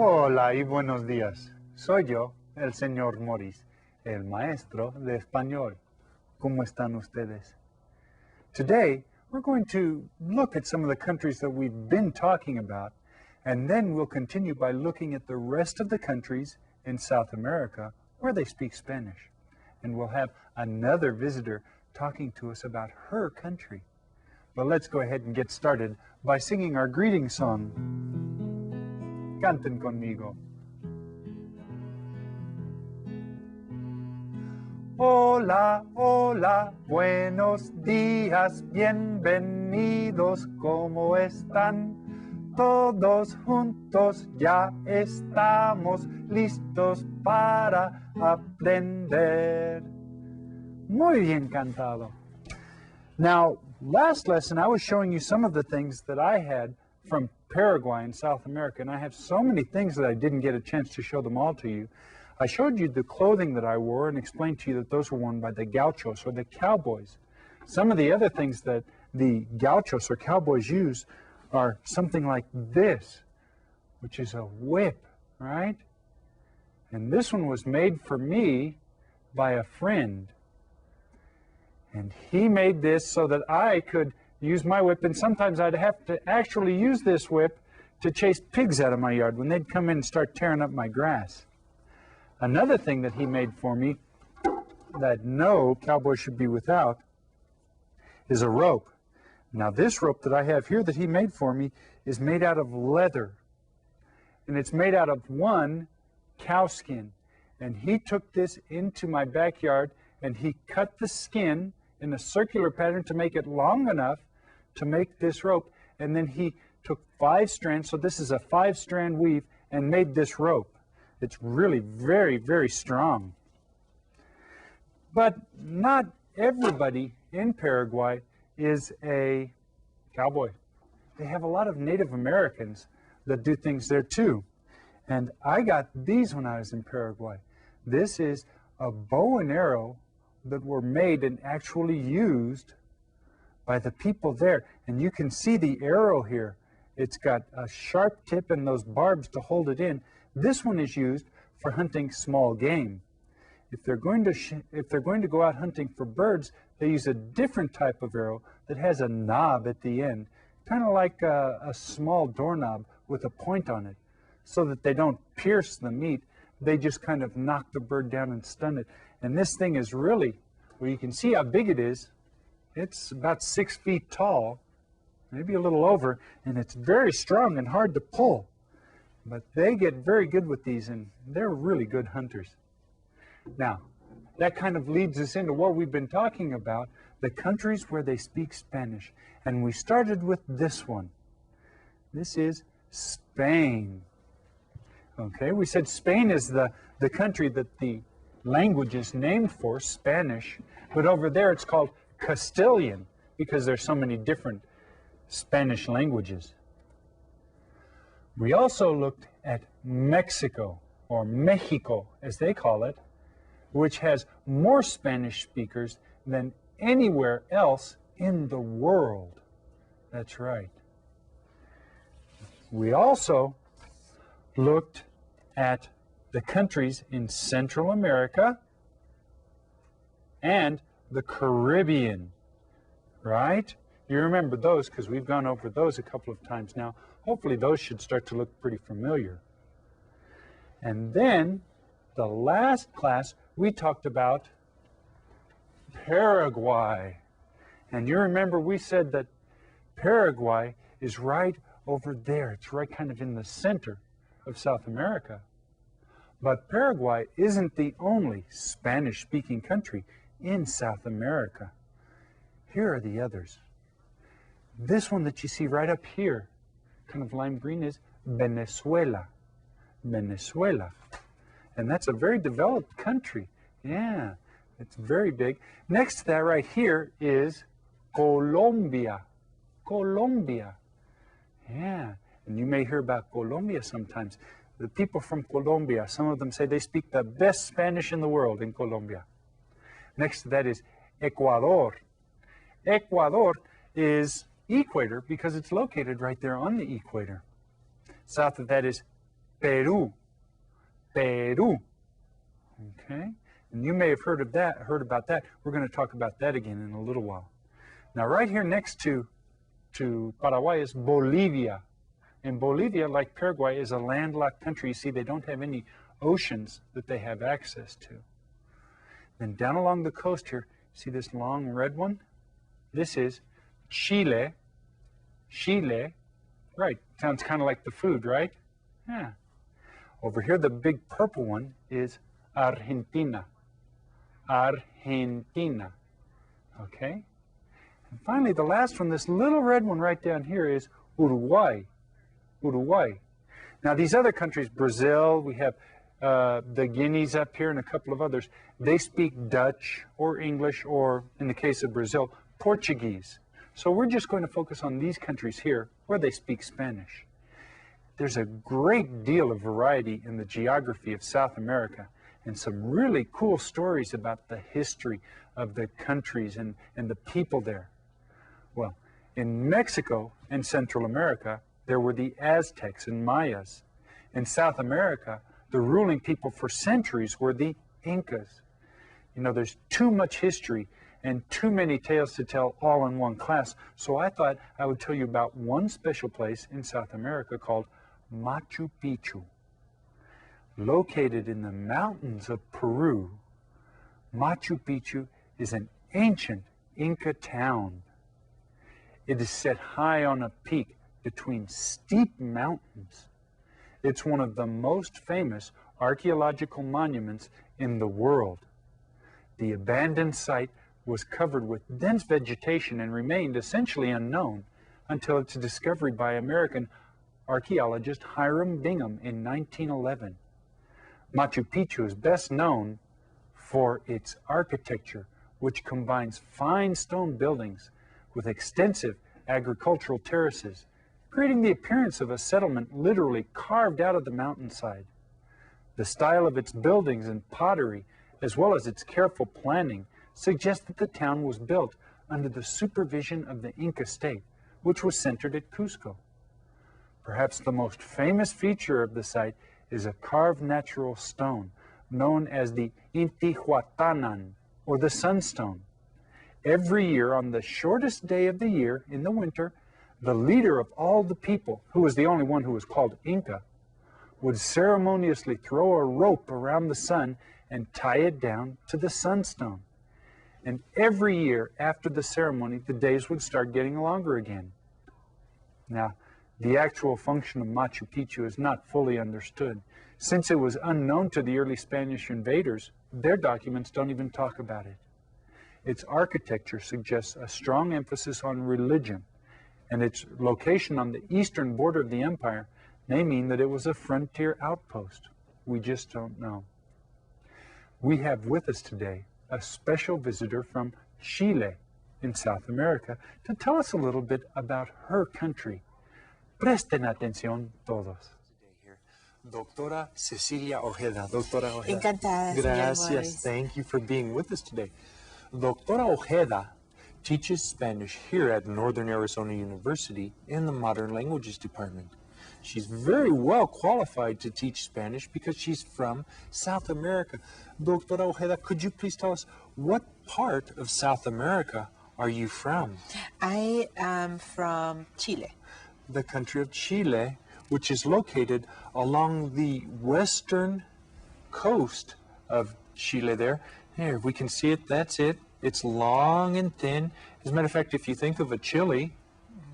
Hola y buenos días. Soy yo, el señor Morris, el maestro de español. ¿Cómo están ustedes? Today, we're going to look at some of the countries that we've been talking about, and then we'll continue by looking at the rest of the countries in South America where they speak Spanish. And we'll have another visitor talking to us about her country. But let's go ahead and get started by singing our greeting song. Canten conmigo. Hola, hola, buenos días, bienvenidos, ¿cómo están? Todos juntos ya estamos listos para aprender. Muy bien cantado. Now, last lesson I was showing you some of the things that I had from Paraguay in South America, and I have so many things that I didn't get a chance to show them all to you. I showed you the clothing that I wore and explained to you that those were worn by the gauchos, or the cowboys. Some of the other things that the gauchos or cowboys use are something like this, which is a whip, right? And this one was made for me by a friend. And he made this so that I could use my whip, and sometimes I'd have to actually use this whip to chase pigs out of my yard when they'd come in and start tearing up my grass. Another thing that he made for me that no cowboy should be without is a rope. Now this rope that I have here that he made for me is made out of leather, and it's made out of one cow skin. And he took this into my backyard and he cut the skin in a circular pattern to make it long enough to make this rope, and then he took 5 strands, so this is a 5-strand weave, and made this rope. It's really very, very strong. But not everybody in Paraguay is a cowboy. They have a lot of Native Americans that do things there too. And I got these when I was in Paraguay. This is a bow and arrow that were made and actually used by the people there. And you can see the arrow here. It's got a sharp tip and those barbs to hold it in. This one is used for hunting small game. If they're going to go out hunting for birds, they use a different type of arrow that has a knob at the end, kind of like a small doorknob with a point on it, so that they don't pierce the meat. They just kind of knock the bird down and stun it. And this thing is really, well, you can see how big it is. It's about 6 feet tall, maybe a little over, and it's very strong and hard to pull. But they get very good with these, and they're really good hunters. Now, that kind of leads us into what we've been talking about, the countries where they speak Spanish. And we started with this one. This is Spain. Okay, we said Spain is the country that the language is named for, Spanish, but over there it's called Castilian because there's so many different Spanish languages. We also looked at Mexico, or Mexico as they call it, which has more Spanish speakers than anywhere else in the world. That's right. We also looked at the countries in Central America and the Caribbean, right? You remember those because we've gone over those a couple of times now. Hopefully those should start to look pretty familiar. And then the last class we talked about Paraguay. And you remember we said that Paraguay is right over there. It's right kind of in the center of South America. But Paraguay isn't the only Spanish-speaking country in South America. Here are the others. This one that you see right up here, kind of lime green, is Venezuela. Venezuela. And that's a very developed country. Yeah, it's very big. Next to that right here is Colombia. Colombia. Yeah, and you may hear about Colombia sometimes. The people from Colombia, some of them say they speak the best Spanish in the world in Colombia. Next to that is Ecuador. Ecuador is equator because it's located right there on the equator. South of that is Peru. Peru. Okay, and you may have heard about that. We're going to talk about that again in a little while. Now, right here next to Paraguay is Bolivia. And Bolivia, like Paraguay, is a landlocked country. You see, they don't have any oceans that they have access to. Then down along the coast here, see this long red one? This is Chile. Chile. Right, sounds kind of like the food, right? Yeah. Over here, the big purple one is Argentina. Argentina. Okay? And finally, the last one, this little red one right down here, is Uruguay. Uruguay. Now, these other countries, Brazil, we have the Guineas up here and a couple of others, they speak Dutch or English or, in the case of Brazil, Portuguese. So we're just going to focus on these countries here where they speak Spanish. There's a great deal of variety in the geography of South America and some really cool stories about the history of the countries and the people there. Well, in Mexico and Central America, there were the Aztecs and Mayas. In South America, the ruling people for centuries were the Incas. You know, there's too much history and too many tales to tell all in one class, so I thought I would tell you about one special place in South America called Machu Picchu. Located in the mountains of Peru, Machu Picchu is an ancient Inca town. It is set high on a peak between steep mountains. It's one of the most famous archaeological monuments in the world. The abandoned site was covered with dense vegetation and remained essentially unknown until its discovery by American archaeologist Hiram Bingham in 1911. Machu Picchu is best known for its architecture, which combines fine stone buildings with extensive agricultural terraces, creating the appearance of a settlement literally carved out of the mountainside. The style of its buildings and pottery, as well as its careful planning, suggests that the town was built under the supervision of the Inca state, which was centered at Cusco. Perhaps the most famous feature of the site is a carved natural stone known as the Intihuatanan, or the Sunstone. Every year, on the shortest day of the year, in the winter, the leader of all the people, who was the only one who was called Inca, would ceremoniously throw a rope around the sun and tie it down to the sunstone. And every year after the ceremony, the days would start getting longer again. Now, the actual function of Machu Picchu is not fully understood. Since it was unknown to the early Spanish invaders, their documents don't even talk about it. Its architecture suggests a strong emphasis on religion, and its location on the eastern border of the empire may mean that it was a frontier outpost. We just don't know. We have with us today a special visitor from Chile in South America to tell us a little bit about her country. Presten atención todos. Doctora Cecilia Ojeda. Doctora Ojeda. Encantada. Gracias. Thank you for being with us today. Doctora Ojeda teaches Spanish here at Northern Arizona University in the Modern Languages Department. She's very well qualified to teach Spanish because she's from South America. Doctora Ojeda, could you please tell us what part of South America are you from? I am from Chile. The country of Chile, which is located along the western coast of Chile there. Here, we can see it, that's it. It's long and thin. As a matter of fact, if you think of a chili,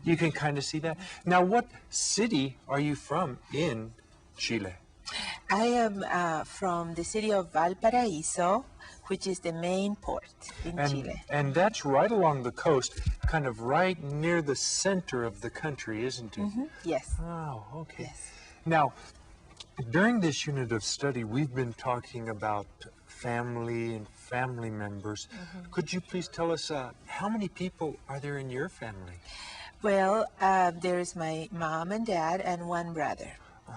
you can kind of see that. Now, what city are you from in Chile? I am from the city of Valparaiso, which is the main port in Chile. And that's right along the coast, kind of right near the center of the country, isn't it? Yes. Oh, okay. Yes. Now, during this unit of study, we've been talking about family and family members. Could you please tell us how many people are there in your family? Well, there's my mom and dad and one brother.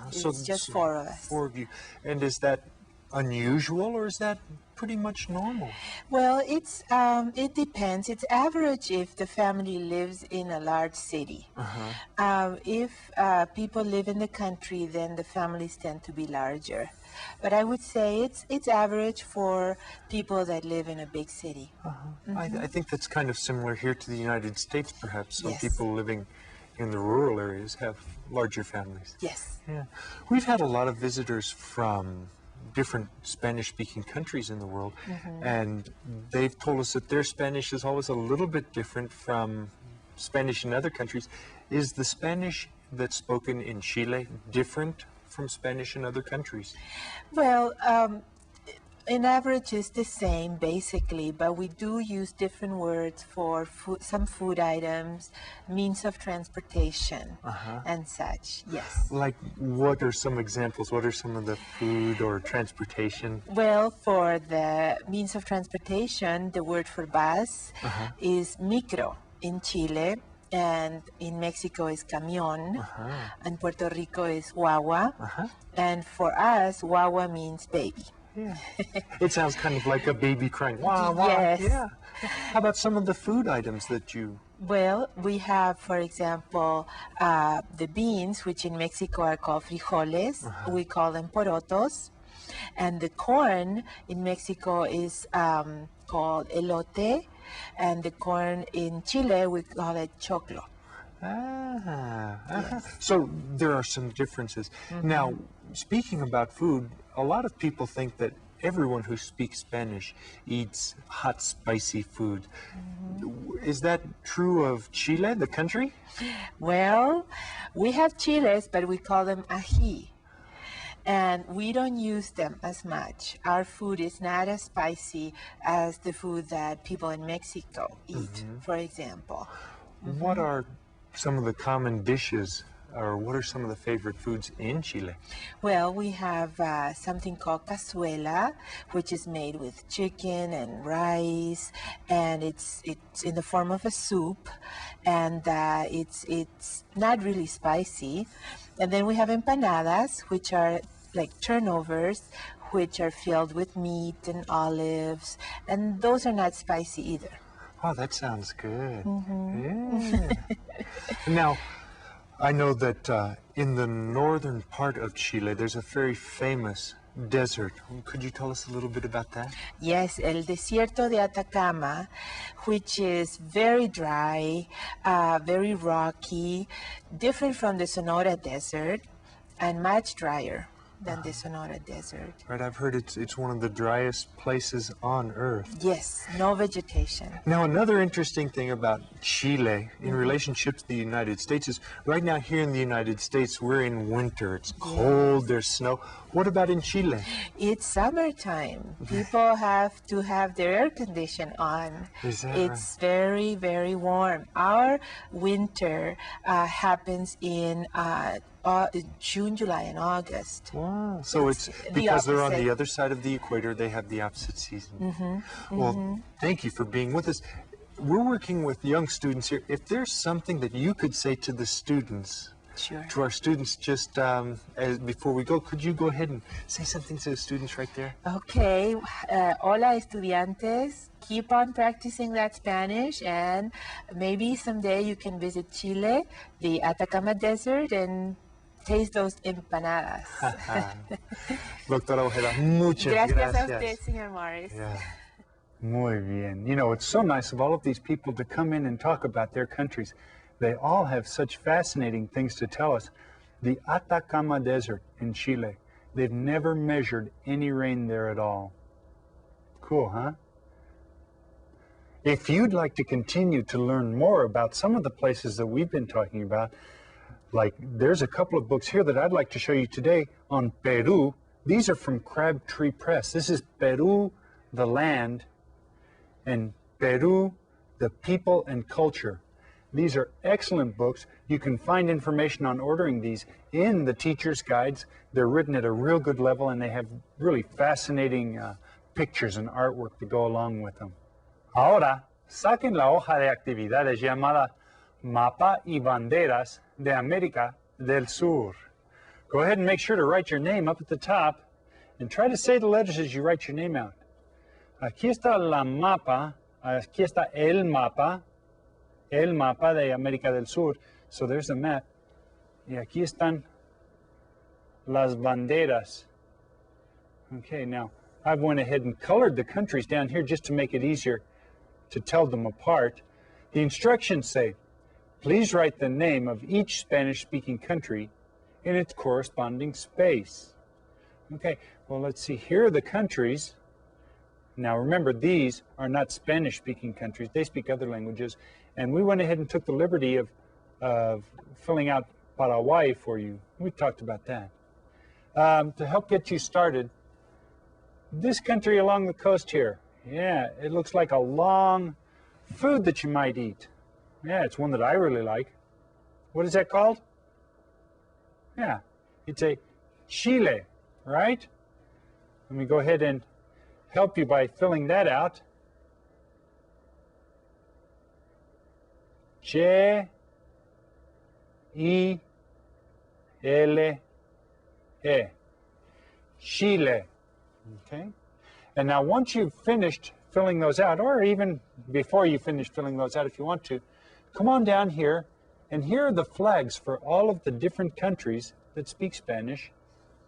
It's just 4 of us. 4 of you. And is that unusual or is that pretty much normal? Well, it depends. It's average if the family lives in a large city. If people live in the country, then the families tend to be larger. But I would say it's average for people that live in a big city. I think that's kind of similar here to the United States, perhaps. Some Yes. people living in the rural areas have larger families. Yes. Yeah. We've had a lot of visitors from different Spanish-speaking countries in the world, and they've told us that their Spanish is always a little bit different from Spanish in other countries. Is the Spanish that's spoken in Chile different from Spanish in other countries? Well, in average it's the same basically, but we do use different words for some food items, means of transportation, and such. Yes. Like, what are some examples? What are some of the food or transportation? Well, for the means of transportation, the word for bus is micro in Chile, and in Mexico is camión, and Puerto Rico is guagua, and for us, guagua means baby. Yeah. It sounds kind of like a baby crying. Wah, wah. Yes. Yeah. How about some of the food items that you... Well, we have, for example, the beans, which in Mexico are called frijoles. We call them porotos. And the corn in Mexico is called elote. And the corn in Chile, we call it choclo. So there are some differences. Now, speaking about food, a lot of people think that everyone who speaks Spanish eats hot, spicy food. Is that true of Chile, the country? Well, we have chiles, but we call them ají. And we don't use them as much. Our food is not as spicy as the food that people in Mexico eat, for example. What are some of the common dishes, or what are some of the favorite foods in Chile? Well, we have something called cazuela, which is made with chicken and rice, and it's in the form of a soup, and it's not really spicy. And then we have empanadas, which are like turnovers, which are filled with meat and olives, and those are not spicy either. Oh, that sounds good. Yeah. Now, I know that in the northern part of Chile, there's a very famous desert. Could you tell us a little bit about that? Yes, El Desierto de Atacama, which is very dry, very rocky, different from the Sonora Desert, and much drier than the Sonora Desert. Right, I've heard it's one of the driest places on Earth. Yes, no vegetation. Now, another interesting thing about Chile in relationship to the United States is right now here in the United States, we're in winter. It's cold, there's snow. What about in Chile? It's summertime. People have to have their air condition on. Is that It's very, very warm. Our winter happens in June, July, and August. Wow. So it's the because they're on the opposite. other side of the equator, they have the opposite season. Well, thank you for being with us. We're working with young students here. If there's something that you could say to the students, Sure. to our students just before we go, could you go ahead and say something to the students right there? Okay. Hola, estudiantes. Keep on practicing that Spanish, and maybe someday you can visit Chile, the Atacama Desert, and taste those empanadas. Doctora Ojeda, muchas Gracias a gracias. usted, señor Morris. Yeah. Muy bien. You know, it's so nice of all of these people to come in and talk about their countries. They all have such fascinating things to tell us. The Atacama Desert in Chile, they've never measured any rain there at all. Cool, huh? If you'd like to continue to learn more about some of the places that we've been talking about, like there's a couple of books here that I'd like to show you today on Peru. These are from Crabtree Press. This is Peru, the land, and Peru, the people and culture. These are excellent books. You can find information on ordering these in the teacher's guides. They're written at a real good level, and they have really fascinating pictures and artwork to go along with them. Ahora, saquen la hoja de actividades llamada Mapa y Banderas de América del Sur. Go ahead and make sure to write your name up at the top, and try to say the letters as you write your name out. Aquí está la mapa, aquí está el mapa de América del Sur. So there's the map. Y aquí están las banderas. Okay, now I've went ahead and colored the countries down here just to make it easier to tell them apart. The instructions say, please write the name of each Spanish-speaking country in its corresponding space. Okay, well, let's see. Here are the countries. Now, remember, these are not Spanish-speaking countries. They speak other languages. And we went ahead and took the liberty of filling out Paraguay for you. We talked about that. To help get you started, this country along the coast here, yeah, it looks like a long food that you might eat. Yeah, it's one that I really like. What is that called? Yeah, it's a chile, right? Let me go ahead and help you by filling that out. Che-I-L-E. Chile. Okay? And now once you've finished filling those out, or even before you finish filling those out if you want to, come on down here, and here are the flags for all of the different countries that speak Spanish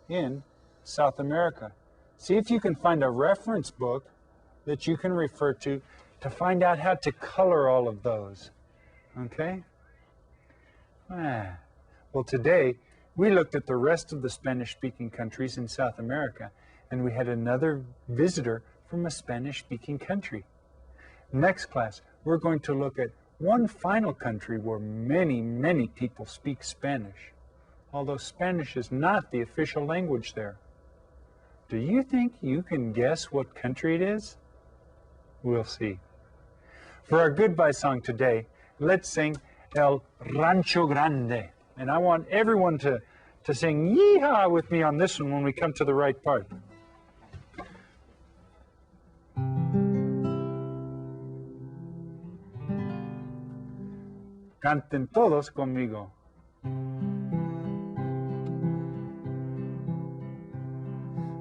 in South America. See if you can find a reference book that you can refer to find out how to color all of those. Okay? Well, today we looked at the rest of the Spanish-speaking countries in South America, and we had another visitor from a Spanish-speaking country. Next class, we're going to look at one final country where many, many people speak Spanish, although Spanish is not the official language there. Do you think you can guess what country it is? We'll see. For our goodbye song today, let's sing El Rancho Grande. And I want everyone to sing Yeehaw with me on this one when we come to the right part. Canten todos conmigo.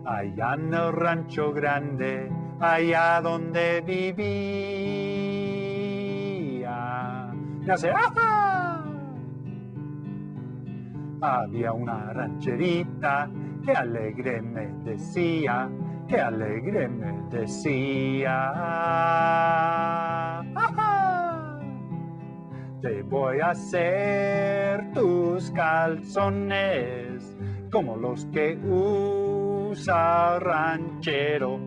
Allá en el rancho grande, allá donde vivía, nace ¡ajá! Había una rancherita que alegre me decía, que alegre me decía. ¡Ajá! Te voy a hacer tus calzones como los que usa ranchero.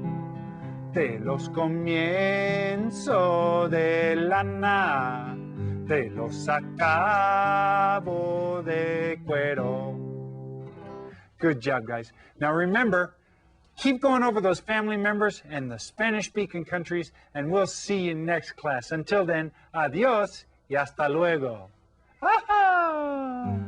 Te los comienzo de lana, te los acabo de cuero. Good job, guys. Now remember, keep going over those family members and the Spanish-speaking countries, and we'll see you next class. Until then, adios y hasta luego. ¡Ajá!